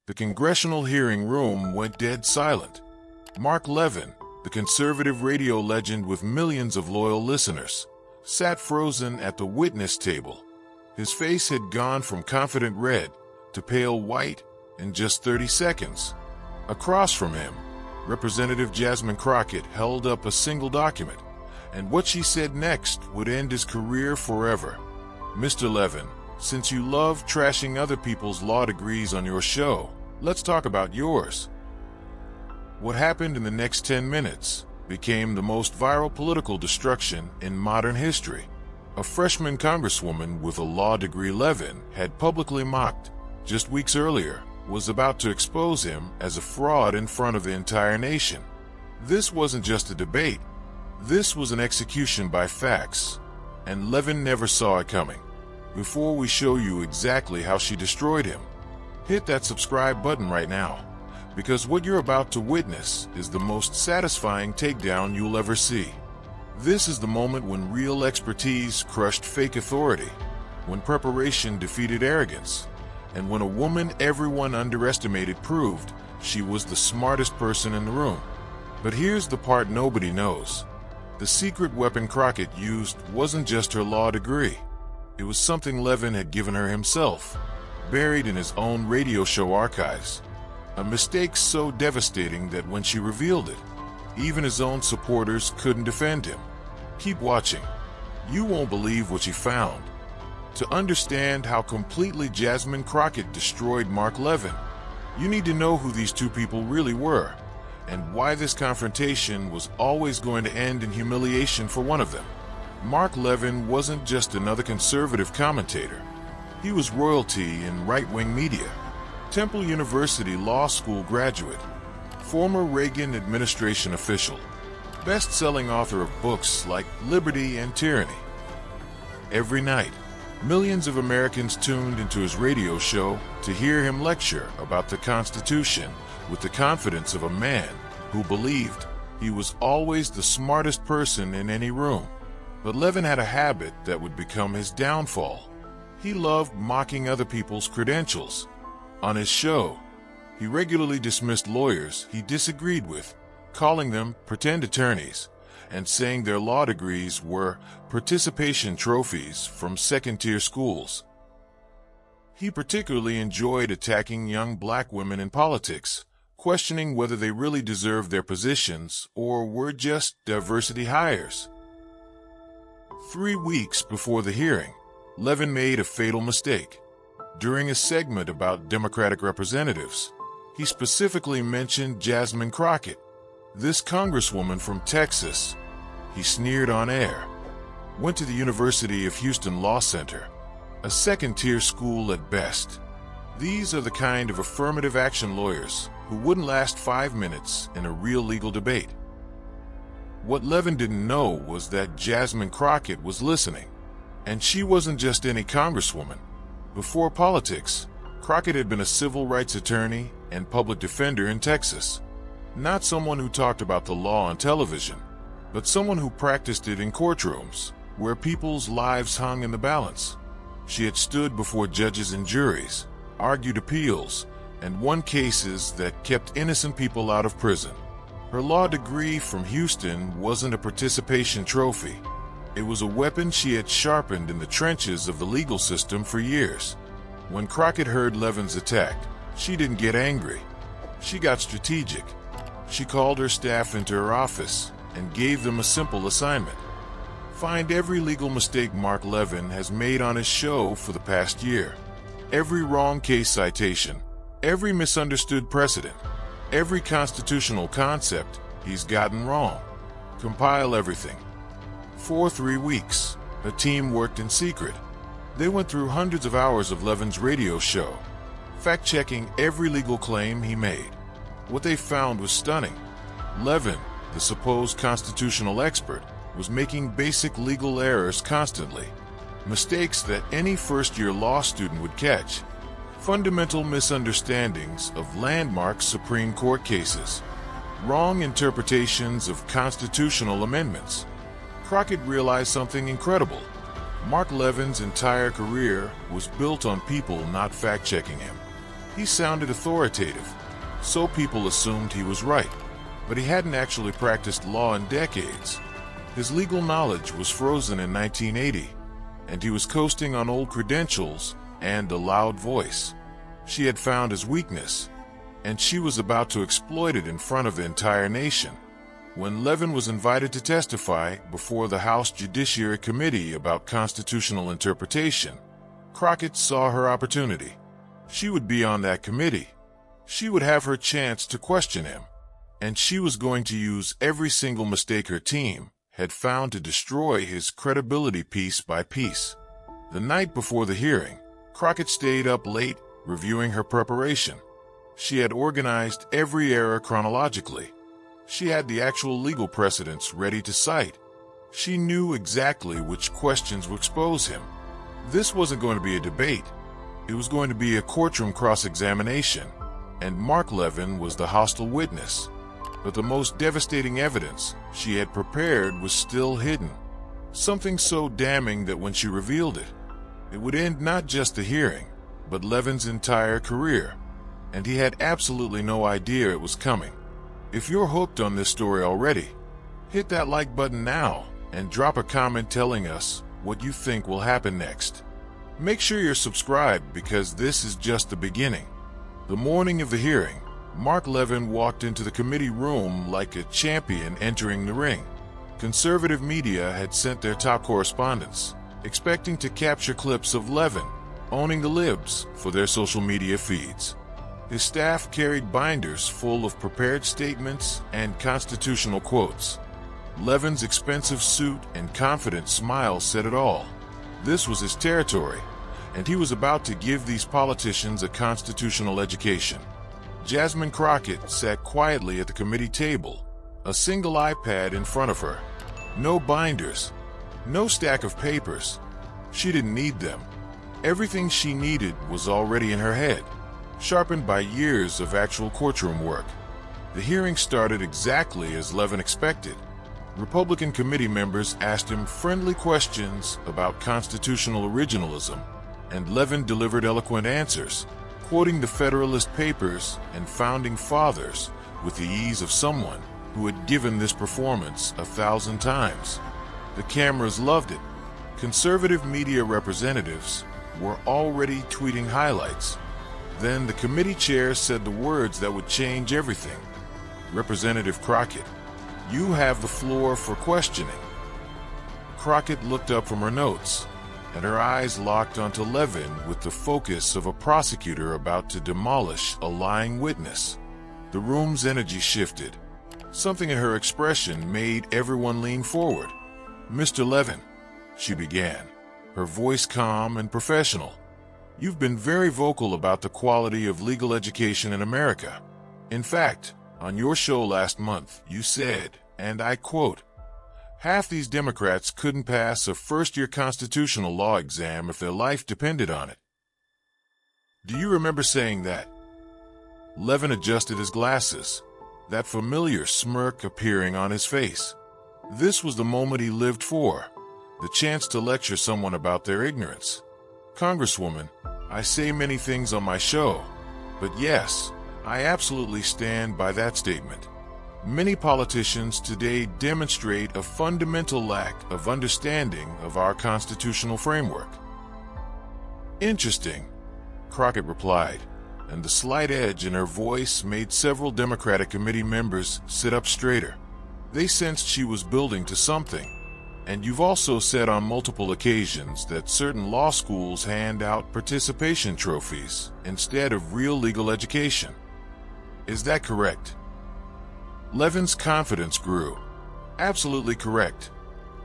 the congressional hearing room went dead silent. Mark Levin, the conservative radio legend with millions of loyal listeners, sat frozen at the witness table. His face had gone from confident red to pale white in just 30 seconds. Across from him, Representative Jasmine Crockett held up a single document, and what she said next would end his career forever. "Mr. Levin, since you love trashing other people's law degrees on your show, let's talk about yours." What happened in the next 10 minutes became the most viral political destruction in modern history. A freshman congresswoman with a law degree Levin had publicly mocked just weeks earlier was about to expose him as a fraud in front of the entire nation. This wasn't just a debate. This was an execution by facts, and Levin never saw it coming. Before we show you exactly how she destroyed him, hit that subscribe button right now, because what you're about to witness is the most satisfying takedown you'll ever see. This is the moment when real expertise crushed fake authority, when preparation defeated arrogance, and when a woman everyone underestimated proved she was the smartest person in the room. But here's the part nobody knows. The secret weapon Crockett used wasn't just her law degree. It was something Levin had given her himself, buried in his own radio show archives. A mistake so devastating that when she revealed it, even his own supporters couldn't defend him. Keep watching. You won't believe what you found. To understand how completely Jasmine Crockett destroyed Mark Levin, you need to know who these two people really were, and why this confrontation was always going to end in humiliation for one of them. Mark Levin wasn't just another conservative commentator. He was royalty in right-wing media. Temple University Law School graduate, former Reagan administration official, best-selling author of books like Liberty and Tyranny. Every night, millions of Americans tuned into his radio show to hear him lecture about the Constitution with the confidence of a man who believed he was always the smartest person in any room. But Levin had a habit that would become his downfall. He loved mocking other people's credentials. On his show, he regularly dismissed lawyers he disagreed with, calling them pretend attorneys, and saying their law degrees were participation trophies from second-tier schools. He particularly enjoyed attacking young black women in politics, questioning whether they really deserved their positions or were just diversity hires. 3 weeks before the hearing, Levin made a fatal mistake. During a segment about Democratic representatives, he specifically mentioned Jasmine Crockett, this congresswoman from Texas. He sneered on air. Went to the University of Houston Law Center, a second-tier school at best. These are the kind of affirmative action lawyers who wouldn't last 5 minutes in a real legal debate. What Levin didn't know was that Jasmine Crockett was listening, and she wasn't just any congresswoman. Before politics, Crockett had been a civil rights attorney and public defender in Texas. Not someone who talked about the law on television, but someone who practiced it in courtrooms, where people's lives hung in the balance. She had stood before judges and juries, argued appeals, and won cases that kept innocent people out of prison. Her law degree from Houston wasn't a participation trophy. It was a weapon she had sharpened in the trenches of the legal system for years. When Crockett heard Levin's attack, she didn't get angry. She got strategic. She called her staff into her office and gave them a simple assignment. Find every legal mistake Mark Levin has made on his show for the past year. Every wrong case citation, every misunderstood precedent, every constitutional concept he's gotten wrong. Compile everything. For 3 weeks, a team worked in secret. They went through hundreds of hours of Levin's radio show, fact-checking every legal claim he made. What they found was stunning. Levin, the supposed constitutional expert, was making basic legal errors constantly. Mistakes that any first-year law student would catch. Fundamental misunderstandings of landmark Supreme Court cases. Wrong interpretations of constitutional amendments. Crockett realized something incredible. Mark Levin's entire career was built on people not fact-checking him. He sounded authoritative, so people assumed he was right, but he hadn't actually practiced law in decades. His legal knowledge was frozen in 1980, and he was coasting on old credentials and a loud voice. She had found his weakness, and she was about to exploit it in front of the entire nation. When Levin was invited to testify before the House Judiciary Committee about constitutional interpretation, Crockett saw her opportunity. She would be on that committee. She would have her chance to question him, and she was going to use every single mistake her team had found to destroy his credibility piece by piece. The night before the hearing, Crockett stayed up late reviewing her preparation. She had organized every error chronologically. She had the actual legal precedents ready to cite. She knew exactly which questions would expose him. This wasn't going to be a debate. It was going to be a courtroom cross-examination, and Mark Levin was the hostile witness. But the most devastating evidence she had prepared was still hidden. Something so damning that when she revealed it, it would end not just the hearing, but Levin's entire career. And he had absolutely no idea it was coming. If you're hooked on this story already, hit that like button now and drop a comment telling us what you think will happen next. Make sure you're subscribed because this is just the beginning. The morning of the hearing, Mark Levin walked into the committee room like a champion entering the ring. Conservative media had sent their top correspondents, expecting to capture clips of Levin owning the libs for their social media feeds. His staff carried binders full of prepared statements and constitutional quotes. Levin's expensive suit and confident smile said it all. This was his territory, and he was about to give these politicians a constitutional education. Jasmine Crockett sat quietly at the committee table, a single iPad in front of her. No binders, no stack of papers. She didn't need them. Everything she needed was already in her head, sharpened by years of actual courtroom work. The hearing started exactly as Levin expected. Republican committee members asked him friendly questions about constitutional originalism, and Levin delivered eloquent answers, quoting the Federalist Papers and Founding Fathers with the ease of someone who had given this performance 1,000 times. The cameras loved it. Conservative media representatives were already tweeting highlights. Then the committee chair said the words that would change everything. Representative Crockett, you have the floor for questioning. Crockett looked up from her notes, and her eyes locked onto Levin with the focus of a prosecutor about to demolish a lying witness. The room's energy shifted. Something in her expression made everyone lean forward. Mr. Levin, she began, her voice calm and professional. You've been very vocal about the quality of legal education in America. In fact, on your show last month, you said, and I quote, "Half these Democrats couldn't pass a first-year constitutional law exam if their life depended on it." Do you remember saying that? Levin adjusted his glasses, that familiar smirk appearing on his face. This was the moment he lived for, the chance to lecture someone about their ignorance. Congresswoman, I say many things on my show, but yes, I absolutely stand by that statement. Many politicians today demonstrate a fundamental lack of understanding of our constitutional framework. Interesting, Crockett replied, and the slight edge in her voice made several Democratic committee members sit up straighter. They sensed she was building to something. And you've also said on multiple occasions that certain law schools hand out participation trophies instead of real legal education. Is that correct? Levin's confidence grew. Absolutely correct.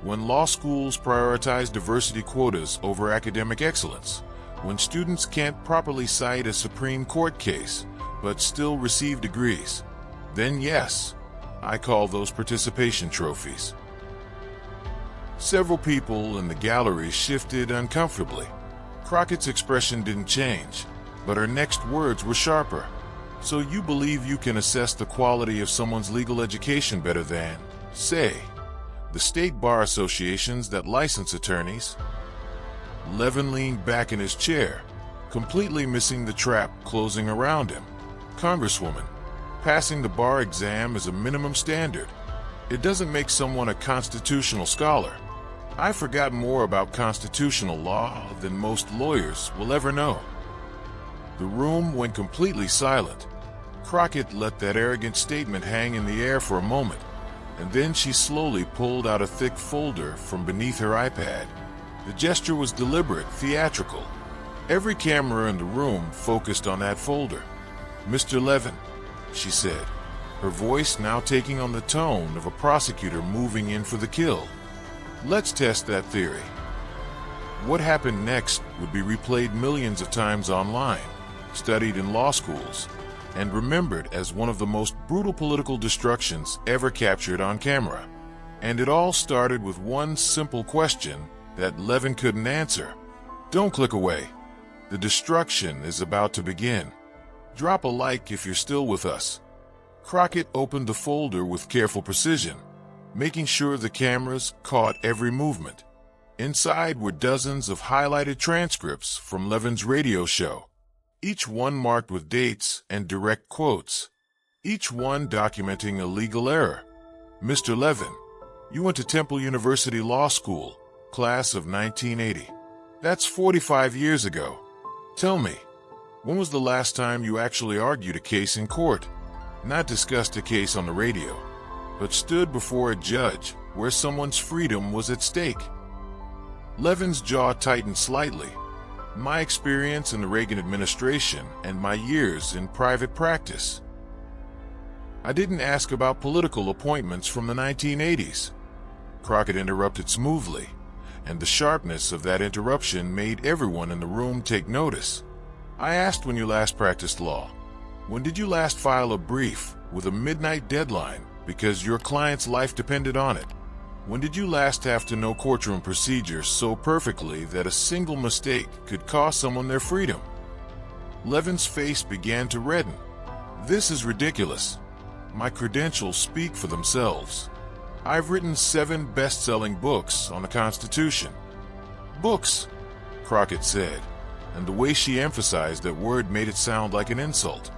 When law schools prioritize diversity quotas over academic excellence, when students can't properly cite a Supreme Court case but still receive degrees, then yes, I call those participation trophies. Several people in the gallery shifted uncomfortably. Crockett's expression didn't change, but her next words were sharper. So you believe you can assess the quality of someone's legal education better than, say, the state bar associations that license attorneys? Levin leaned back in his chair, completely missing the trap closing around him. Congresswoman, passing the bar exam is a minimum standard. It doesn't make someone a constitutional scholar. I forgot more about constitutional law than most lawyers will ever know. The room went completely silent. Crockett let that arrogant statement hang in the air for a moment, and then she slowly pulled out a thick folder from beneath her iPad. The gesture was deliberate, theatrical. Every camera in the room focused on that folder. "Mr. Levin," she said, her voice now taking on the tone of a prosecutor moving in for the kill. "Let's test that theory." What happened next would be replayed millions of times online, studied in law schools, and remembered as one of the most brutal political destructions ever captured on camera. And it all started with one simple question that Levin couldn't answer. Don't click away. The destruction is about to begin. Drop a like if you're still with us. Crockett opened the folder with careful precision, making sure the cameras caught every movement. Inside were dozens of highlighted transcripts from Levin's radio show, each one marked with dates and direct quotes, each one documenting a legal error. "Mr. Levin, you went to Temple University Law School, class of 1980. That's 45 years ago. Tell me, when was the last time you actually argued a case in court? Not discussed a case on the radio, but stood before a judge where someone's freedom was at stake?" Levin's jaw tightened slightly. "My experience in the Reagan administration and my years in private practice." "I didn't ask about political appointments from the 1980s. Crockett interrupted smoothly, and the sharpness of that interruption made everyone in the room take notice. "I asked when you last practiced law. When did you last file a brief with a midnight deadline because your client's life depended on it? When did you last have to know courtroom procedures so perfectly that a single mistake could cost someone their freedom?" Levin's face began to redden. "This is ridiculous. My credentials speak for themselves. I've written 7 best-selling books on the Constitution." "Books," Crockett said, and the way she emphasized that word made it sound like an insult.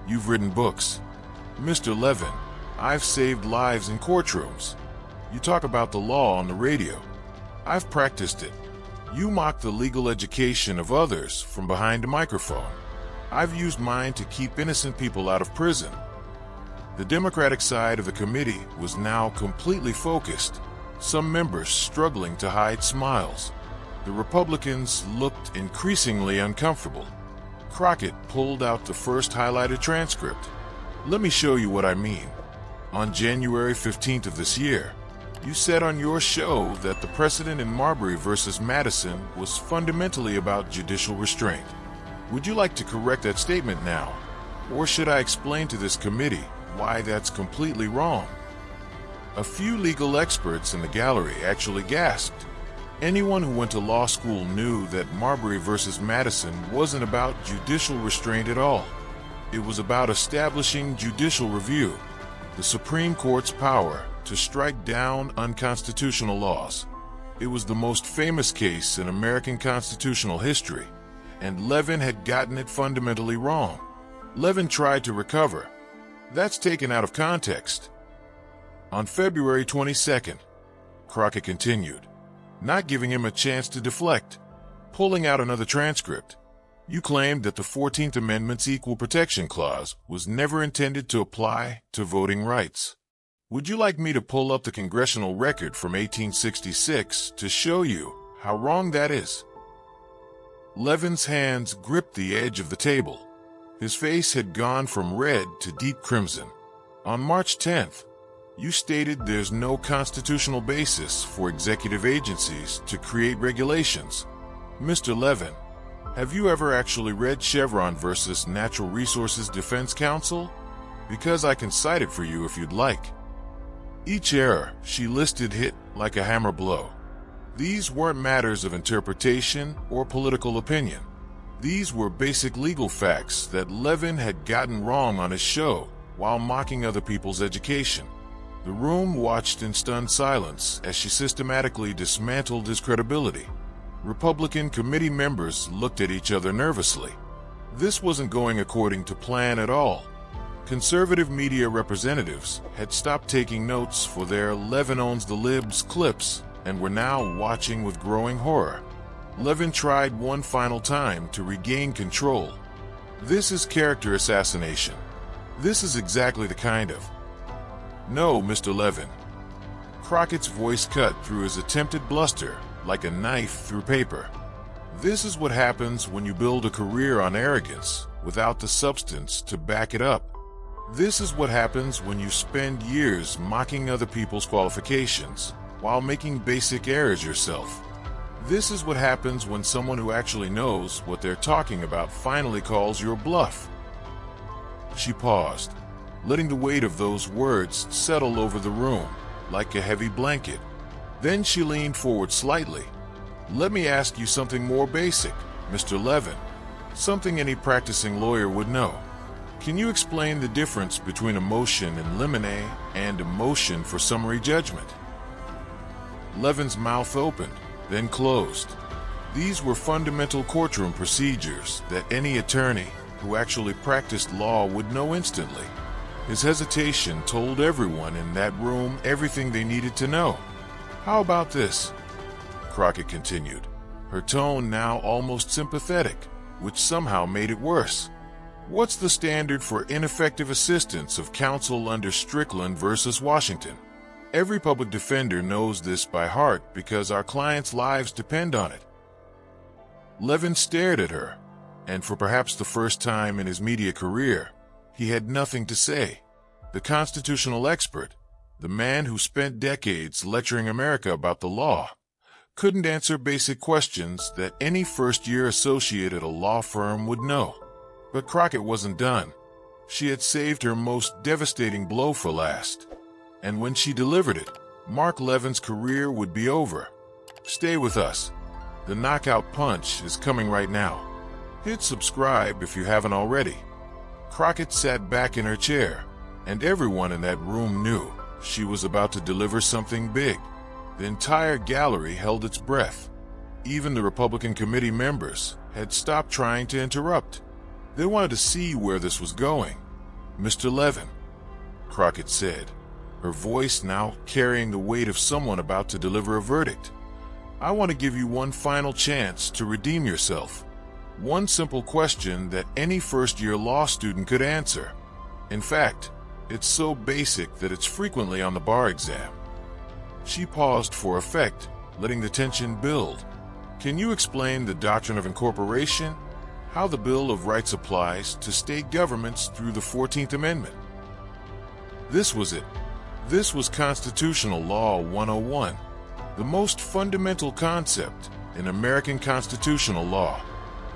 "You've written books. Mr. Levin, I've saved lives in courtrooms. You talk about the law on the radio. I've practiced it. You mock the legal education of others from behind a microphone. I've used mine to keep innocent people out of prison." The Democratic side of the committee was now completely focused, some members struggling to hide smiles. The Republicans looked increasingly uncomfortable. Crockett pulled out the first highlighted transcript. "Let me show you what I mean. On January 15th of this year, you said on your show that the precedent in Marbury versus Madison was fundamentally about judicial restraint. Would you like to correct that statement now? Or should I explain to this committee why that's completely wrong?" A few legal experts in the gallery actually gasped. Anyone who went to law school knew that Marbury versus Madison wasn't about judicial restraint at all. It was about establishing judicial review, the Supreme Court's power to strike down unconstitutional laws. It was the most famous case in American constitutional history, and Levin had gotten it fundamentally wrong. Levin tried to recover. That's taken out of context. On February 22nd, Crockett continued, not giving him a chance to deflect, pulling out another transcript. "You claimed that the 14th Amendment's Equal Protection Clause was never intended to apply to voting rights. Would you like me to pull up the congressional record from 1866 to show you how wrong that is?" Levin's hands gripped the edge of the table. His face had gone from red to deep crimson. "On March 10th, you stated there's no constitutional basis for executive agencies to create regulations. Mr. Levin, have you ever actually read Chevron versus Natural Resources Defense Council? Because I can cite it for you if you'd like." Each error she listed hit like a hammer blow. These weren't matters of interpretation or political opinion. These were basic legal facts that Levin had gotten wrong on his show while mocking other people's education. The room watched in stunned silence as she systematically dismantled his credibility. Republican committee members looked at each other nervously. This wasn't going according to plan at all. Conservative media representatives had stopped taking notes for their "Levin owns the libs" clips and were now watching with growing horror. Levin tried one final time to regain control. "This is character assassination. This is exactly the kind of—" "No, Mr. Levin." Crockett's voice cut through his attempted bluster like a knife through paper. "This is what happens when you build a career on arrogance without the substance to back it up. This is what happens when you spend years mocking other people's qualifications while making basic errors yourself. This is what happens when someone who actually knows what they're talking about finally calls your bluff." She paused, letting the weight of those words settle over the room like a heavy blanket. Then she leaned forward slightly. "Let me ask you something more basic, Mr. Levin, something any practicing lawyer would know. Can you explain the difference between a motion in limine and a motion for summary judgment?" Levin's mouth opened, then closed. These were fundamental courtroom procedures that any attorney who actually practiced law would know instantly. His hesitation told everyone in that room everything they needed to know. "How about this?" Crockett continued, her tone now almost sympathetic, which somehow made it worse. "What's the standard for ineffective assistance of counsel under Strickland versus Washington? Every public defender knows this by heart because our clients' lives depend on it." Levin stared at her, and for perhaps the first time in his media career, he had nothing to say. The constitutional expert, the man who spent decades lecturing America about the law, couldn't answer basic questions that any first-year associate at a law firm would know. But Crockett wasn't done. She had saved her most devastating blow for last. And when she delivered it, Mark Levin's career would be over. Stay with us. The knockout punch is coming right now. Hit subscribe if you haven't already. Crockett sat back in her chair, and everyone in that room knew she was about to deliver something big. The entire gallery held its breath. Even the Republican committee members had stopped trying to interrupt. They wanted to see where this was going. "Mr. Levin," Crockett said, her voice now carrying the weight of someone about to deliver a verdict, "I want to give you one final chance to redeem yourself. One simple question that any first-year law student could answer. In fact, it's so basic that it's frequently on the bar exam." She paused for effect, letting the tension build. "Can you explain the doctrine of incorporation? How the Bill of Rights applies to state governments through the 14th Amendment?" This was it. This was Constitutional Law 101, the most fundamental concept in American constitutional law.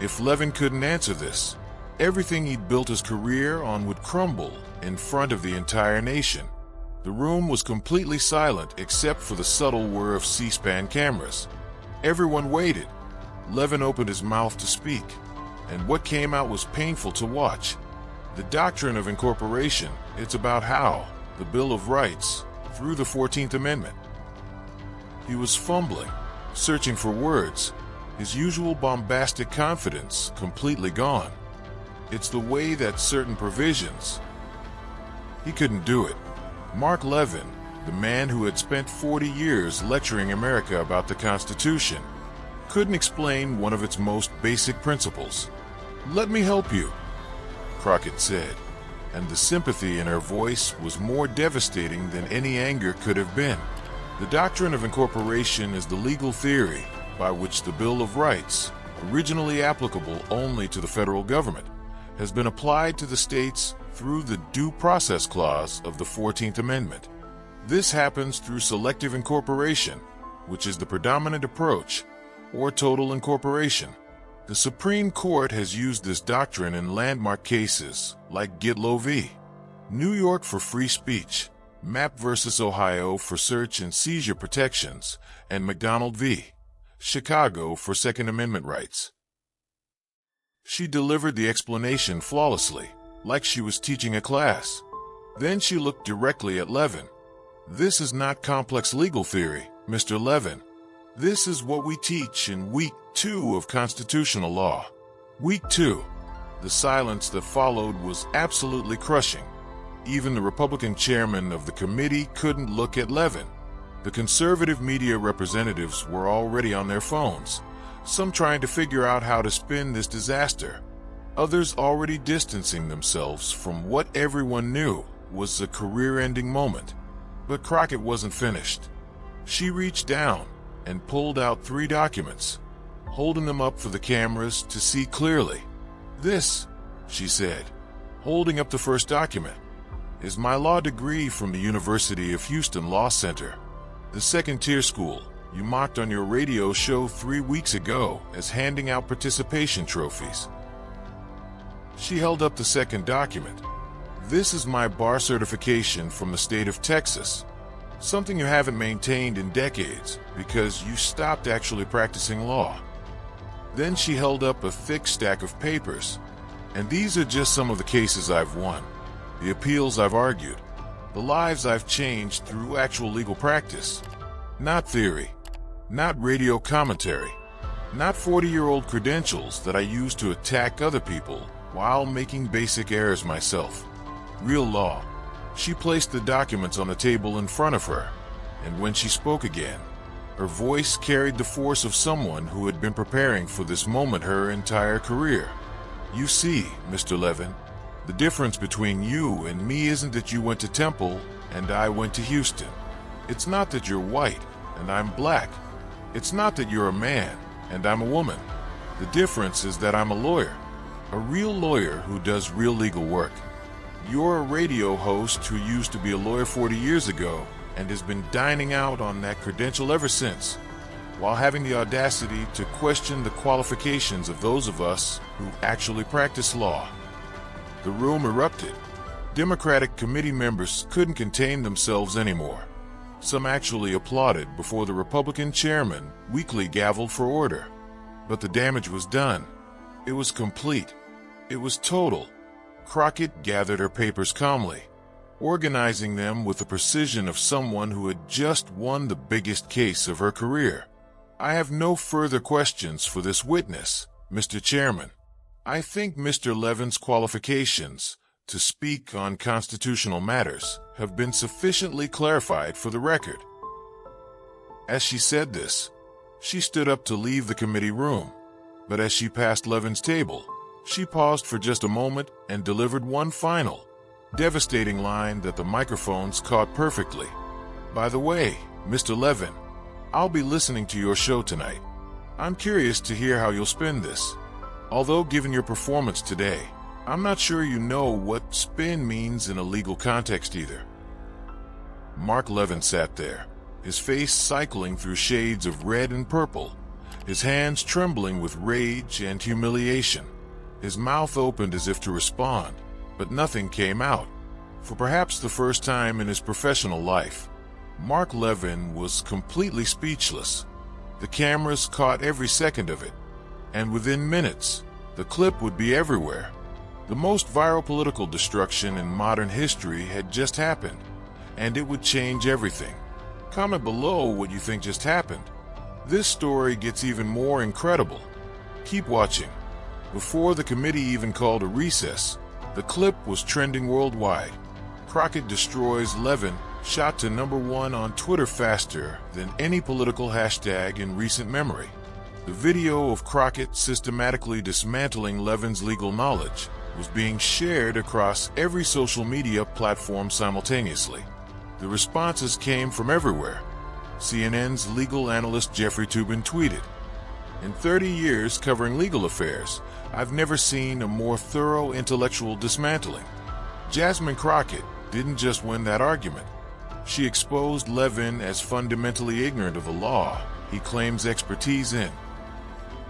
If Levin couldn't answer this, everything he'd built his career on would crumble in front of the entire nation. The room was completely silent except for the subtle whir of C-SPAN cameras. Everyone waited. Levin opened his mouth to speak, and what came out was painful to watch. The doctrine of incorporation, it's about how the Bill of Rights through the 14th Amendment. He was fumbling, searching for words, his usual bombastic confidence completely gone. It's the way that certain provisions. He couldn't do it. Mark Levin, the man who had spent 40 years lecturing America about the Constitution, couldn't explain one of its most basic principles. "Let me help you," Crockett said, and the sympathy in her voice was more devastating than any anger could have been. "The doctrine of incorporation is the legal theory by which the Bill of Rights, originally applicable only to the federal government, has been applied to the states through the Due Process Clause of the 14th Amendment. This happens through selective incorporation, which is the predominant approach, or total incorporation. The Supreme Court has used this doctrine in landmark cases like Gitlow v. New York for free speech, Mapp versus Ohio for search and seizure protections, and McDonald v. Chicago for Second Amendment rights." She delivered the explanation flawlessly, like she was teaching a class. Then she looked directly at Levin. "This is not complex legal theory, Mr. Levin. This is what we teach in Week 2 of Constitutional Law. Week 2. The silence that followed was absolutely crushing. Even the Republican chairman of the committee couldn't look at Levin. The conservative media representatives were already on their phones, some trying to figure out how to spin this disaster, others already distancing themselves from what everyone knew was a career-ending moment. But Crockett wasn't finished. She reached down and pulled out 3 documents, holding them up for the cameras to see clearly. "This," she said, holding up the first document, "is my law degree from the University of Houston Law Center, the second-tier school you mocked on your radio show 3 weeks ago as handing out participation trophies." She held up the second document. "This is my bar certification from the state of Texas, something you haven't maintained in decades because you stopped actually practicing law." Then she held up a thick stack of papers. "And these are just some of the cases I've won, the appeals I've argued, the lives I've changed through actual legal practice. Not theory, not radio commentary, not 40-year-old credentials that I use to attack other people while making basic errors myself. Real law." She placed the documents on the table in front of her, and when she spoke again, her voice carried the force of someone who had been preparing for this moment her entire career. "You see, Mr. Levin, the difference between you and me isn't that you went to Temple and I went to Houston. It's not that you're white and I'm black. It's not that you're a man and I'm a woman. The difference is that I'm a lawyer, a real lawyer who does real legal work. You're a radio host who used to be a lawyer 40 years ago and has been dining out on that credential ever since, while having the audacity to question the qualifications of those of us who actually practice law." The room erupted. Democratic committee members couldn't contain themselves anymore. Some actually applauded before the Republican chairman weakly gavelled for order. But the damage was done. It was complete. It was total. Crockett gathered her papers calmly, organizing them with the precision of someone who had just won the biggest case of her career. "I have no further questions for this witness, Mr. Chairman. I think Mr. Levin's qualifications to speak on constitutional matters have been sufficiently clarified for the record." As she said this, she stood up to leave the committee room, but as she passed Levin's table, she paused for just a moment and delivered one final, devastating line that the microphones caught perfectly. "By the way, Mr. Levin, I'll be listening to your show tonight. I'm curious to hear how you'll spin this. Although given your performance today, I'm not sure you know what spin means in a legal context either." Mark Levin sat there, his face cycling through shades of red and purple, his hands trembling with rage and humiliation. His mouth opened as if to respond, but nothing came out. For perhaps the first time in his professional life, Mark Levin was completely speechless. The cameras caught every second of it, and within minutes, the clip would be everywhere. The most viral political destruction in modern history had just happened, and it would change everything. Comment below what you think just happened. This story gets even more incredible. Keep watching. Before the committee even called a recess, the clip was trending worldwide. Crockett destroys Levin, shot to #1 on Twitter faster than any political hashtag in recent memory. The video of Crockett systematically dismantling Levin's legal knowledge was being shared across every social media platform simultaneously. The responses came from everywhere. CNN's legal analyst Jeffrey Toobin tweeted, "In 30 years covering legal affairs, I've never seen a more thorough intellectual dismantling." Jasmine Crockett didn't just win that argument. She exposed Levin as fundamentally ignorant of the law he claims expertise in.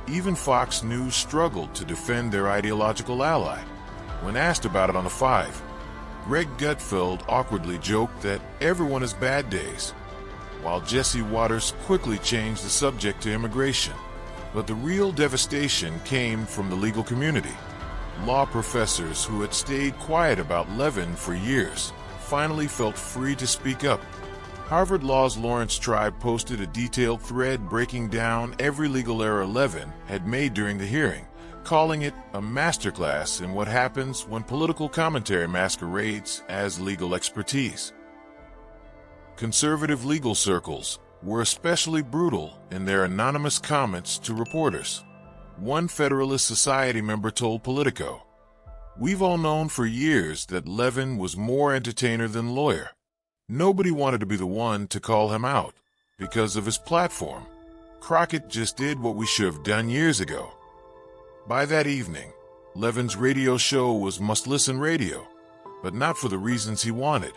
Even Fox News struggled to defend their ideological ally. When asked about it on The Five, Greg Gutfeld awkwardly joked that everyone has bad days, while Jesse Waters quickly changed the subject to immigration. But the real devastation came from the legal community. Law professors who had stayed quiet about Levin for years finally felt free to speak up. Harvard Law's Lawrence Tribe posted a detailed thread breaking down every legal error Levin had made during the hearing, calling it a masterclass in what happens when political commentary masquerades as legal expertise. Conservative legal circles were especially brutal in their anonymous comments to reporters. One Federalist Society member told Politico, "We've all known for years that Levin was more entertainer than lawyer. Nobody wanted to be the one to call him out because of his platform. Crockett just did what we should have done years ago." By that evening, Levin's radio show was must-listen radio, but not for the reasons he wanted.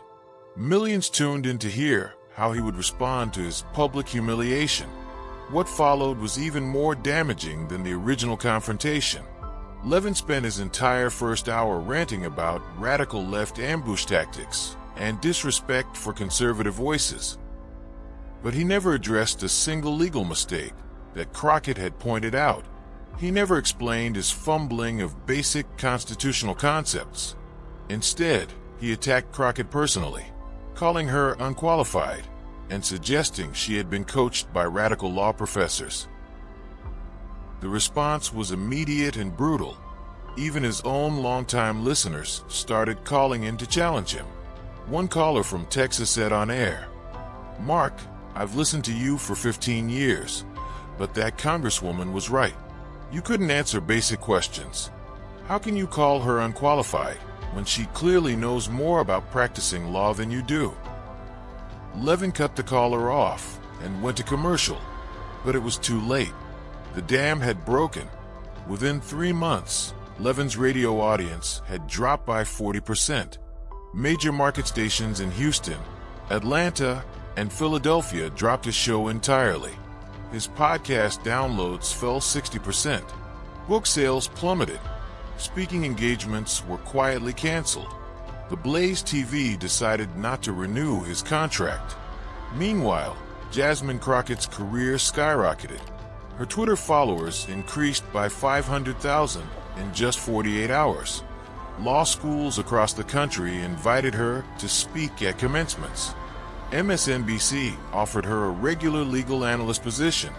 Millions tuned in to hear how he would respond to his public humiliation. What followed was even more damaging than the original confrontation. Levin spent his entire first hour ranting about radical left ambush tactics and disrespect for conservative voices. But he never addressed a single legal mistake that Crockett had pointed out. He never explained his fumbling of basic constitutional concepts. Instead, he attacked Crockett personally, calling her unqualified and suggesting she had been coached by radical law professors. The response was immediate and brutal. Even his own longtime listeners started calling in to challenge him. One caller from Texas said on air, "Mark, I've listened to you for 15 years, but that congresswoman was right. You couldn't answer basic questions. How can you call her unqualified when she clearly knows more about practicing law than you do?" Levin cut the caller off and went to commercial, but it was too late. The dam had broken. Within 3 months, Levin's radio audience had dropped by 40%. Major market stations in Houston, Atlanta, and Philadelphia dropped his show entirely. His podcast downloads fell 60%. Book sales plummeted. Speaking engagements were quietly canceled. The Blaze TV decided not to renew his contract. Meanwhile, Jasmine Crockett's career skyrocketed. Her Twitter followers increased by 500,000 in just 48 hours. Law schools across the country invited her to speak at commencements. MSNBC offered her a regular legal analyst position.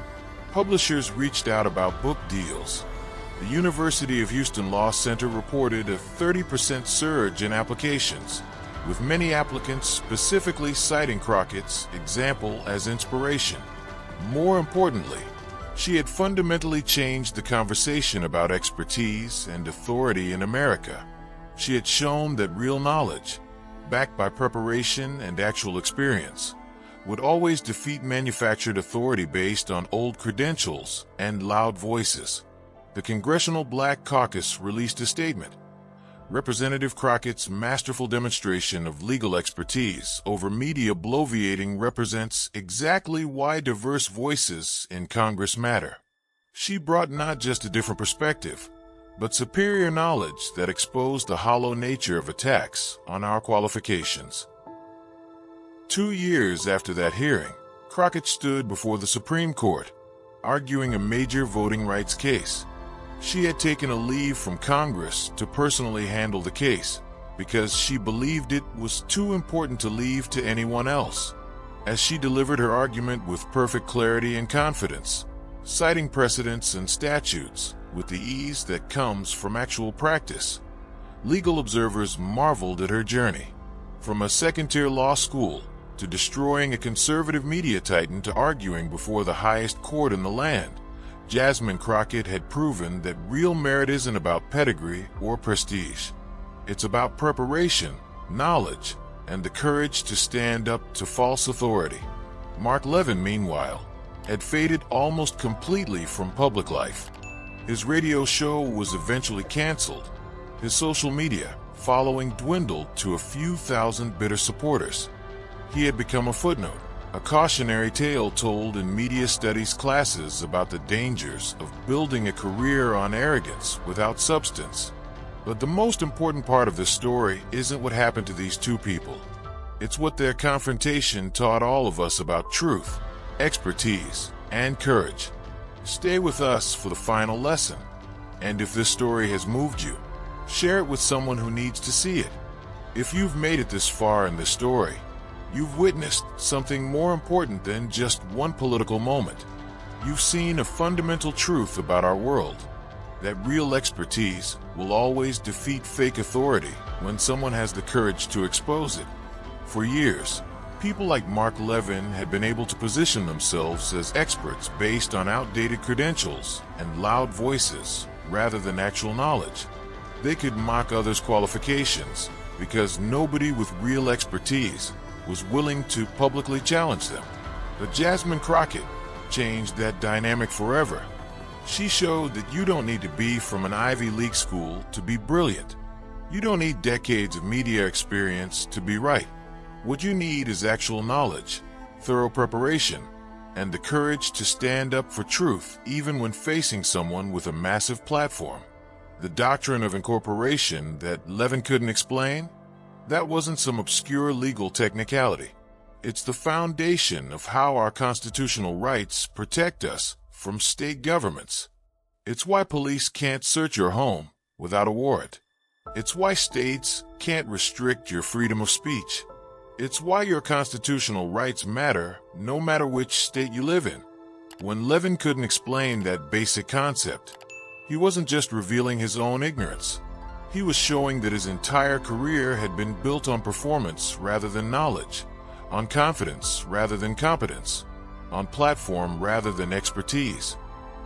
Publishers reached out about book deals. The University of Houston Law Center reported a 30% surge in applications, with many applicants specifically citing Crockett's example as inspiration. More importantly, she had fundamentally changed the conversation about expertise and authority in America. She had shown that real knowledge, backed by preparation and actual experience, would always defeat manufactured authority based on old credentials and loud voices. The Congressional Black Caucus released a statement. Representative Crockett's masterful demonstration of legal expertise over media bloviating represents exactly why diverse voices in Congress matter. She brought not just a different perspective, but superior knowledge that exposed the hollow nature of attacks on our qualifications. 2 years after that hearing, Crockett stood before the Supreme Court, arguing a major voting rights case. She had taken a leave from Congress to personally handle the case because she believed it was too important to leave to anyone else. As she delivered her argument with perfect clarity and confidence, citing precedents and statutes with the ease that comes from actual practice, legal observers marveled at her journey. From a second-tier law school to destroying a conservative media titan to arguing before the highest court in the land, Jasmine Crockett had proven that real merit isn't about pedigree or prestige. It's about preparation, knowledge, and the courage to stand up to false authority. Mark Levin, meanwhile, had faded almost completely from public life. His radio show was eventually canceled. His social media following dwindled to a few thousand bitter supporters. He had become a footnote, a cautionary tale told in media studies classes about the dangers of building a career on arrogance without substance. But the most important part of this story isn't what happened to these two people. It's what their confrontation taught all of us about truth, expertise, and courage. Stay with us for the final lesson. And if this story has moved you, share it with someone who needs to see it. If you've made it this far in this story, You've witnessed something more important than just one political moment. You've seen a fundamental truth about our world, that real expertise will always defeat fake authority when someone has the courage to expose it. For years, people like Mark Levin had been able to position themselves as experts based on outdated credentials and loud voices rather than actual knowledge. They could mock others' qualifications because nobody with real expertise was willing to publicly challenge them. But Jasmine Crockett changed that dynamic forever. She showed that you don't need to be from an Ivy League school to be brilliant. You don't need decades of media experience to be right. What you need is actual knowledge, thorough preparation, and the courage to stand up for truth even when facing someone with a massive platform. The doctrine of incorporation that Levin couldn't explain? That wasn't some obscure legal technicality. It's the foundation of how our constitutional rights protect us from state governments. It's why police can't search your home without a warrant. It's why states can't restrict your freedom of speech. It's why your constitutional rights matter no matter which state you live in. When Levin couldn't explain that basic concept, he wasn't just revealing his own ignorance. He was showing that his entire career had been built on performance rather than knowledge, on confidence rather than competence, on platform rather than expertise.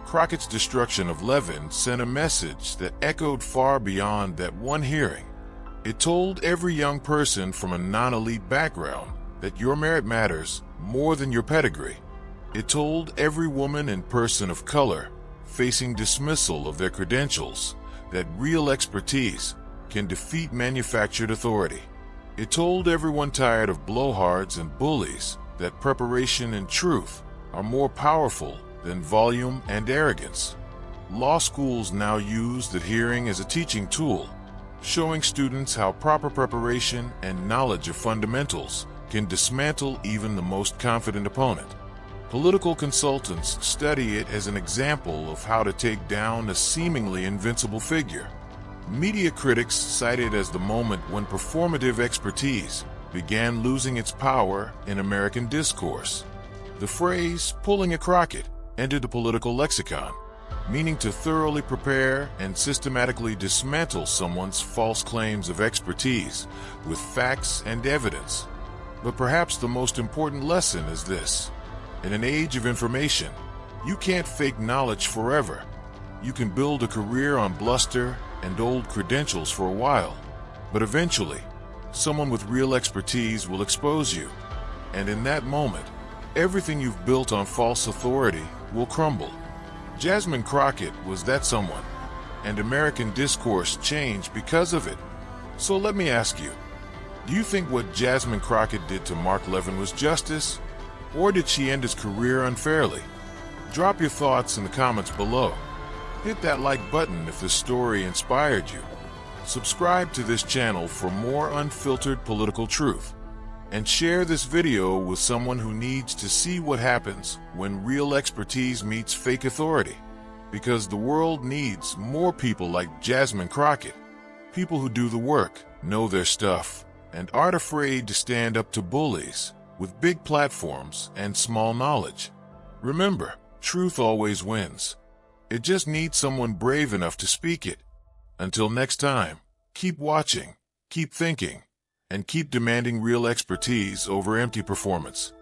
Crockett's destruction of Levin sent a message that echoed far beyond that one hearing. It told every young person from a non-elite background that your merit matters more than your pedigree. It told every woman and person of color facing dismissal of their credentials that real expertise can defeat manufactured authority. It told everyone tired of blowhards and bullies that preparation and truth are more powerful than volume and arrogance. Law schools now use that hearing as a teaching tool, showing students how proper preparation and knowledge of fundamentals can dismantle even the most confident opponent. Political consultants study it as an example of how to take down a seemingly invincible figure. Media critics cite it as the moment when performative expertise began losing its power in American discourse. The phrase "pulling a Crockett" entered the political lexicon, meaning to thoroughly prepare and systematically dismantle someone's false claims of expertise with facts and evidence. But perhaps the most important lesson is this. In an age of information, you can't fake knowledge forever. You can build a career on bluster and old credentials for a while, but eventually, someone with real expertise will expose you. And in that moment, everything you've built on false authority will crumble. Jasmine Crockett was that someone, and American discourse changed because of it. So let me ask you, do you think what Jasmine Crockett did to Mark Levin was justice? Or did she end his career unfairly? Drop your thoughts in the comments below. Hit that like button if this story inspired you. Subscribe to this channel for more unfiltered political truth. And share this video with someone who needs to see what happens when real expertise meets fake authority. Because the world needs more people like Jasmine Crockett. People who do the work, know their stuff, and aren't afraid to stand up to bullies with big platforms and small knowledge. Remember, truth always wins. It just needs someone brave enough to speak it. Until next time, keep watching, keep thinking, and keep demanding real expertise over empty performance.